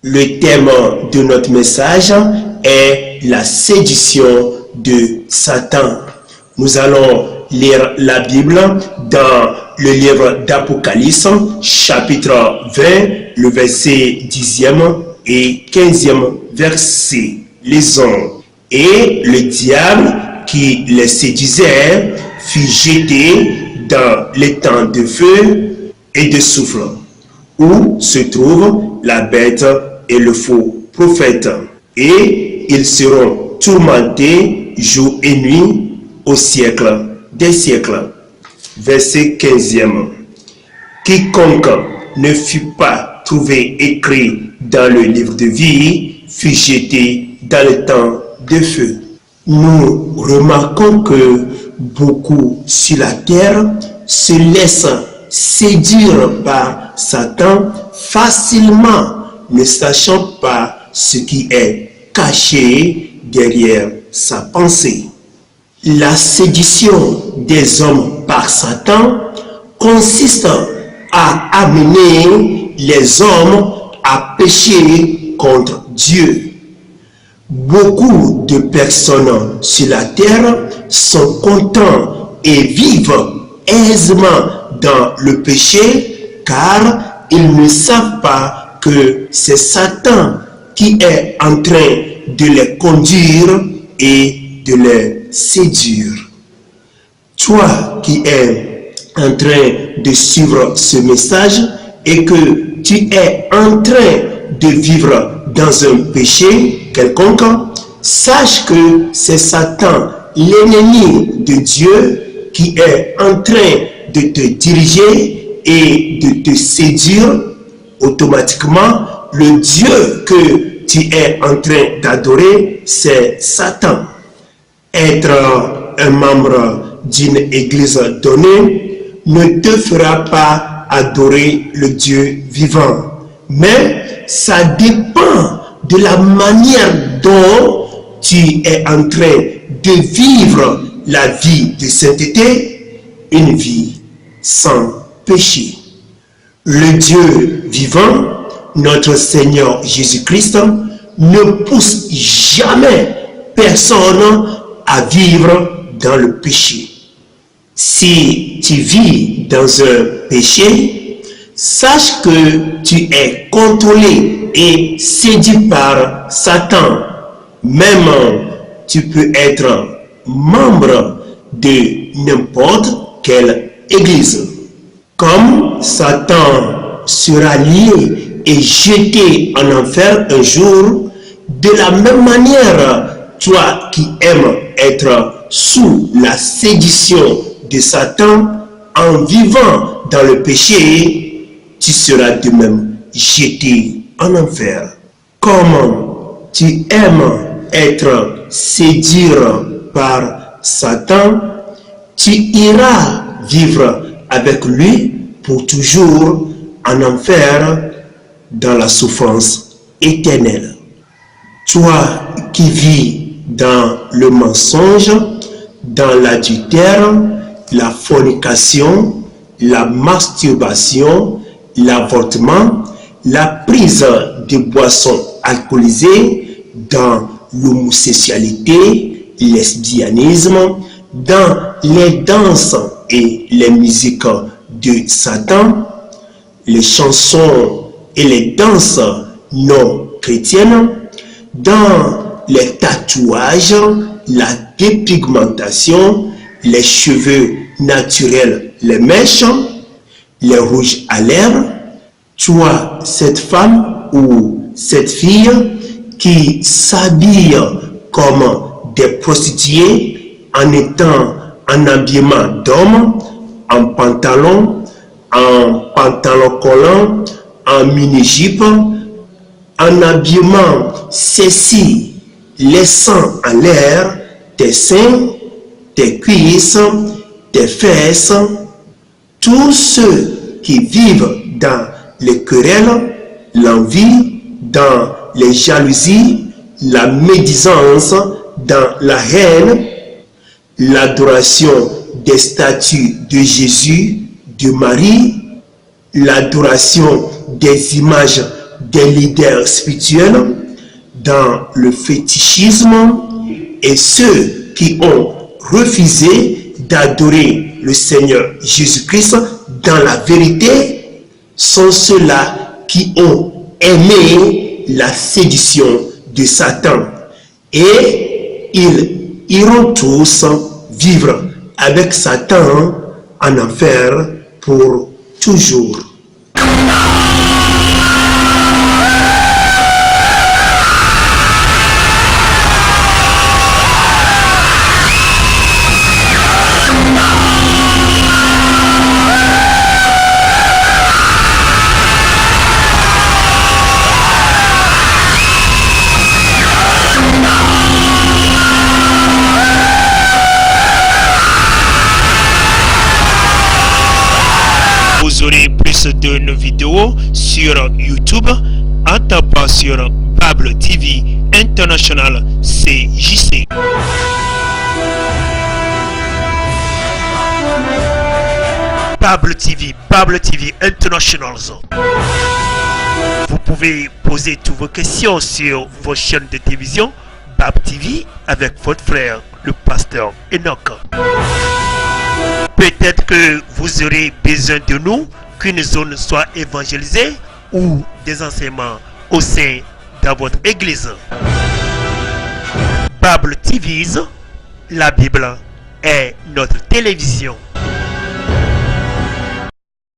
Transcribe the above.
Le thème de notre message est la séduction de Satan. Nous allons lire la Bible dans le livre d'Apocalypse, chapitre 20, le verset 10e et 15e verset. Lisons. Et le diable qui les séduisait fut jeté dans l'étang de feu et de soufre, où se trouve la bête et le faux prophète. Et ils seront tourmentés jour et nuit au siècle des siècles. Verset 15e. Quiconque ne fut pas trouvé écrit dans le livre de vie fut jeté dans le temps de feu. Nous remarquons que beaucoup sur la terre se laissent séduire par Satan facilement, ne sachant pas ce qui est caché derrière sa pensée. La séduction des hommes par Satan consiste à amener les hommes à pécher contre Dieu. Beaucoup de personnes sur la terre sont contents et vivent aisément dans le péché car ils ne savent pas que c'est Satan qui est en train de les conduire et de les séduire. Toi qui es en train de suivre ce message et que tu es en train de vivre dans un péché quelconque, sache que c'est Satan, l'ennemi de Dieu, qui est en train de te diriger et de te séduire. Automatiquement, le Dieu que tu es en train d'adorer, c'est Satan. Être un membre d'une église donnée ne te fera pas adorer le Dieu vivant. Mais ça dépend de la manière dont tu es en train de vivre la vie de sainteté, une vie sans péché. Le Dieu vivant, notre Seigneur Jésus-Christ, ne pousse jamais personne à vivre dans le péché. Si tu vis dans un péché, sache que tu es contrôlé et séduit par Satan. Même tu peux être membre de n'importe quelle église. Comme Satan sera lié et jeté en enfer un jour, de la même manière, toi qui aimes être sous la séduction de Satan, en vivant dans le péché, tu seras de même jeté en enfer. Comme tu aimes être séduit par Satan, tu iras vivre avec lui pour toujours en enfer dans la souffrance éternelle. Toi qui vis dans le mensonge, dans l'adultère, la fornication, la masturbation, l'avortement, la prise de boissons alcoolisées, dans l'homosexualité, le lesbianisme, dans les danses et les musiques de Satan, les chansons et les danses non chrétiennes, dans les tatouages, la dépigmentation, les cheveux naturels, les mèches, les rouges à lèvres. Toi, cette femme ou cette fille qui s'habille comme des prostituées en étant en habillement d'homme, en pantalon collant, en mini-jupe, en habillement sexy, laissant en l'air tes seins, tes cuisses, tes fesses. Tous ceux qui vivent dans les querelles, l'envie, dans les jalousies, la médisance, dans la haine, l'adoration des statues de Jésus, de Marie, l'adoration des images des leaders spirituels dans le fétichisme et ceux qui ont refusé d'adorer le Seigneur Jésus-Christ dans la vérité sont ceux-là qui ont aimé la séduction de Satan. Et ils iront tous vivre avec Satan en enfer pour toujours. Vous aurez plus de nos vidéos sur YouTube en tapant sur Bable TV International CJC. Bable TV International. Vous pouvez poser toutes vos questions sur vos chaînes de télévision Bable TV avec votre frère, le pasteur Enoch. Peut-être que vous aurez besoin de nous, qu'une zone soit évangélisée ou des enseignements au sein de votre église. Bable TV, la Bible est notre télévision.